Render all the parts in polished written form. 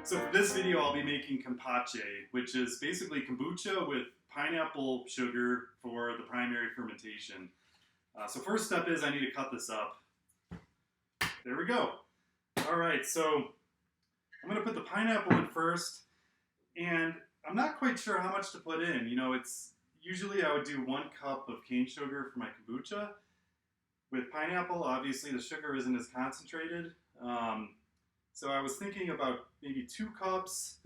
So for this video, I'll be making Kompache, which is basically kombucha with pineapple sugar for the primary fermentation. So first step is I need to cut this up. There we go. All right, so I'm gonna put the pineapple in first, and I'm not quite sure how much to put in. You know, it's usually I would do 1 cup of cane sugar for my kombucha. With pineapple, obviously the sugar isn't as concentrated. So I was thinking about maybe 2 cups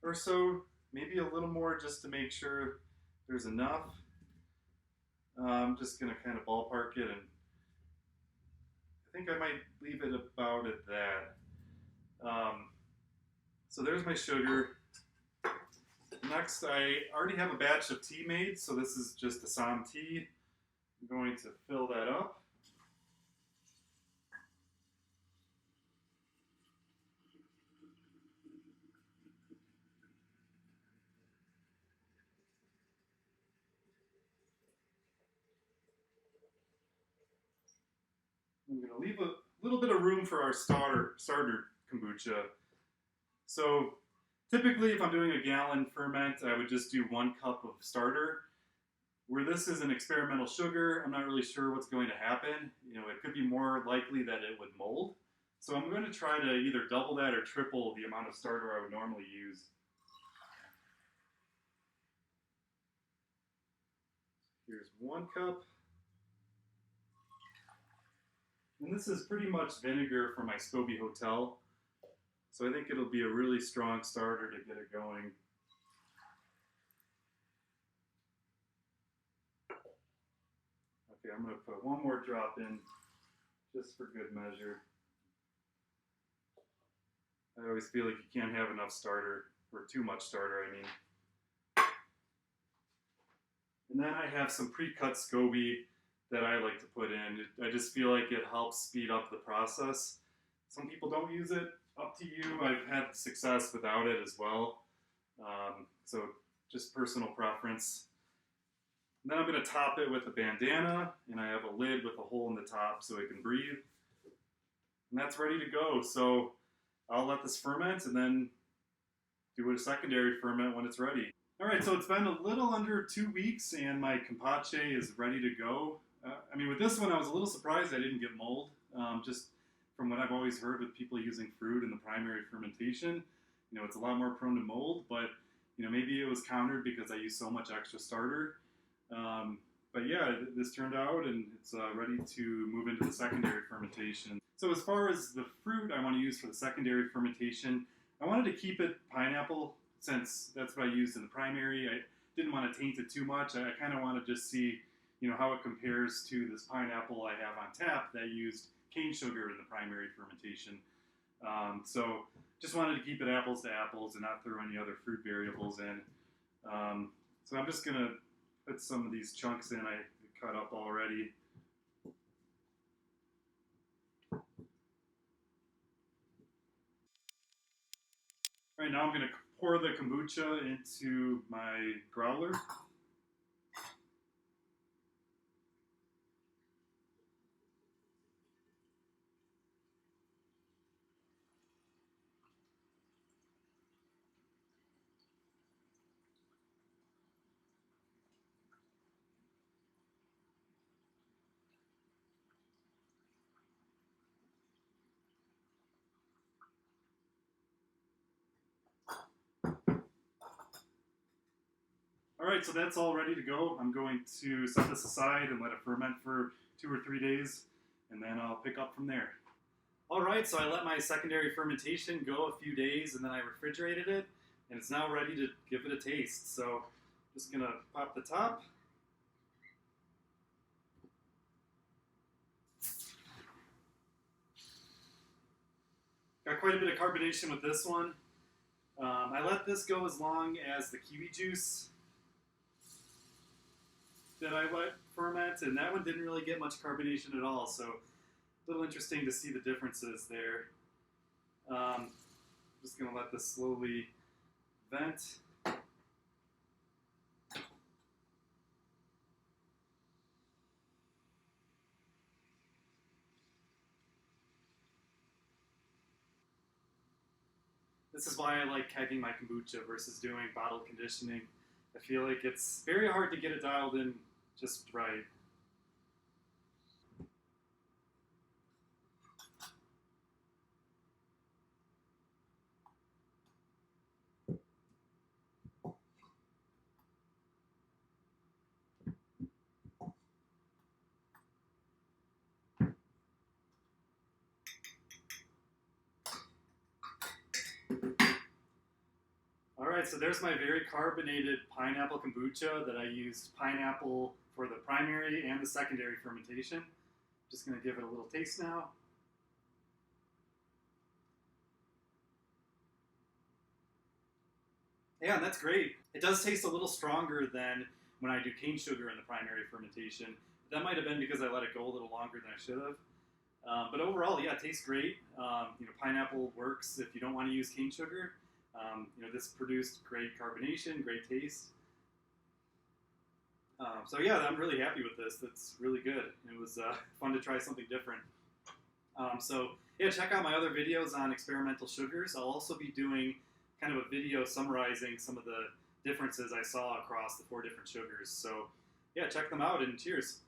or so, maybe a little more just to make sure there's enough. I'm just gonna kind of ballpark it, and I think I might leave it about at that. So there's my sugar. Next, I already have a batch of tea made, so this is just Assam tea. I'm going to fill that up. I'm going to leave a little bit of room for our starter kombucha. So typically if I'm doing a gallon ferment, I would just do 1 cup of starter. Where this is an experimental sugar, I'm not really sure what's going to happen. You know, it could be more likely that it would mold. So I'm going to try to either double that or triple the amount of starter I would normally use. Here's 1 cup. And this is pretty much vinegar from my SCOBY hotel. So I think it'll be a really strong starter to get it going. Okay, I'm going to put 1 more drop in just for good measure. I always feel like you can't have enough starter, or too much starter, I mean. And then I have some pre-cut SCOBY that I like to put in. I just feel like it helps speed up the process. Some people don't use it, up to you. I've had success without it as well. So just personal preference. And then I'm going to top it with a bandana, and I have a lid with a hole in the top so it can breathe. And that's ready to go. So I'll let this ferment and then do a secondary ferment when it's ready. All right, so it's been a little under 2 weeks and my Kompache is ready to go. I mean, with this one, I was a little surprised I didn't get mold. Just from what I've always heard with people using fruit in the primary fermentation, you know, it's a lot more prone to mold, but you know, maybe it was countered because I used so much extra starter. But yeah, this turned out and it's ready to move into the secondary fermentation. So as far as the fruit I want to use for the secondary fermentation, I wanted to keep it pineapple since that's what I used in the primary. I didn't want to taint it too much. I kind of want to just see, you know, how it compares to this pineapple I have on tap that used cane sugar in the primary fermentation. So just wanted to keep it apples to apples and not throw any other fruit variables in. So I'm just going to put some of these chunks in I cut up already. All right, now I'm going to pour the kombucha into my growler. All right, so that's all ready to go. I'm going to set this aside and let it ferment for 2 or 3 days, and then I'll pick up from there. All right, so I let my secondary fermentation go a few days, and then I refrigerated it, and it's now ready to give it a taste. So I'm just gonna pop the top. Got quite a bit of carbonation with this one. I let this go as long as the kiwi juice that I let ferment, and that one didn't really get much carbonation at all, so a little interesting to see the differences there. I'm just going to let this slowly vent. This is why I like kegging my kombucha versus doing bottle conditioning. I feel like it's very hard to get it dialed in just right. All right, so there's my very carbonated pineapple kombucha that I used pineapple for the primary and the secondary fermentation. Just gonna give it a little taste now. Yeah, and that's great. It does taste a little stronger than when I do cane sugar in the primary fermentation. That might have been because I let it go a little longer than I should have. But overall, yeah, it tastes great. Pineapple works if you don't want to use cane sugar. This produced great carbonation, great taste. So yeah, I'm really happy with this. That's really good. It was fun to try something different. So yeah, check out my other videos on experimental sugars. I'll also be doing kind of a video summarizing some of the differences I saw across the 4 different sugars. So yeah, check them out and cheers.